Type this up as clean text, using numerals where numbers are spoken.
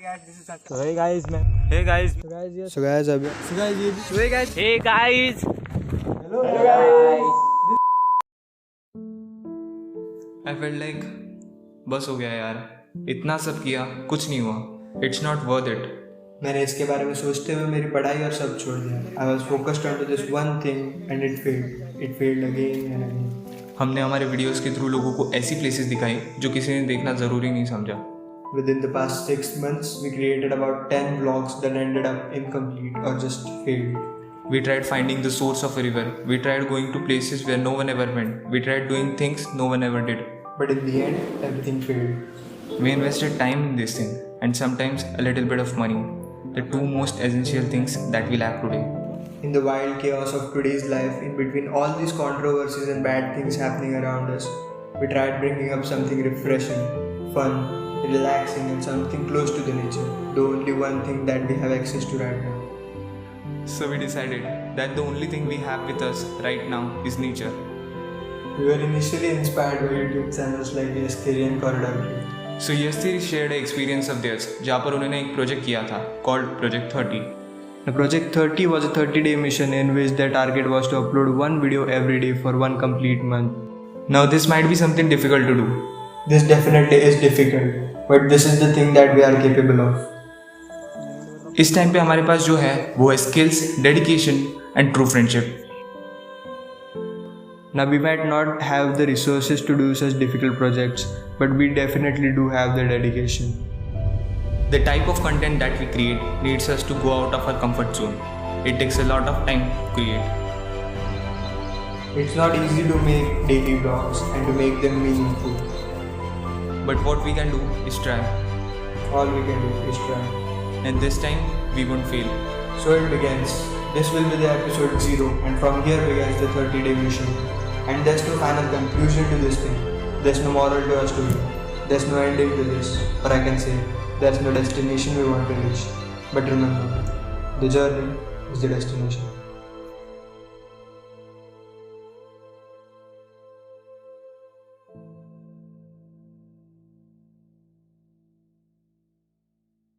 So hey guys, man. Hey guys. So guys, अभी. So hey guys. Hey guys. Hello guys. I felt like बस हो गया यार, इतना सब किया कुछ नहीं हुआ. It's not worth it. मैंने इसके बारे में सोचते हुए मेरी पढ़ाई और सब छोड़ दिया. I was focused on this one thing and it failed. It failed again and again. हमने हमारे वीडियोस के थ्रू लोगों को ऐसी प्लेसेस दिखाई जो किसी ने देखना ज़रूरी नहीं समझा. Within the past 6 months, we created about 10 vlogs that ended up incomplete or just failed. We tried finding the source of a river. We tried going to places where no one ever went. We tried doing things no one ever did. But in the end, everything failed. We invested time in this thing and sometimes a little bit of money. The two most essential things that we lack today. In the wild chaos of today's life, in between all these controversies and bad things happening around us, we tried bringing up something refreshing, fun, relaxing and something close to the nature. The only one thing that we have access to right now. So we decided that the only thing we have with us right now is nature. We were initially inspired by YouTube channels like Yes Theory and Corridor View. So Yes Theory shared an experience of theirs जहाँ पर उन्होंने एक project किया था called Project 30. The Project 30 was a 30-day mission in which their target was to upload one video every day for one complete month. Now this might be something difficult to do. This definitely is difficult, but this is the thing that we are capable of. इस time पे हमारे पास जो है वो है skills, dedication and true friendship. Now we might not have the resources to do such difficult projects, but we definitely do have the dedication. The type of content that we create needs us to go out of our comfort zone. It takes a lot of time to create. It's not easy to make daily vlogs and to make them meaningful. But what we can do is try. All we can do is try. And this time we won't fail. So it begins. This will be the episode 0 and from here begins the 30-day mission. And there's no final conclusion to this thing. There's no moral to our story. There's no ending to this. Or I can say, there's no destination we want to reach. But remember, the journey is the destination.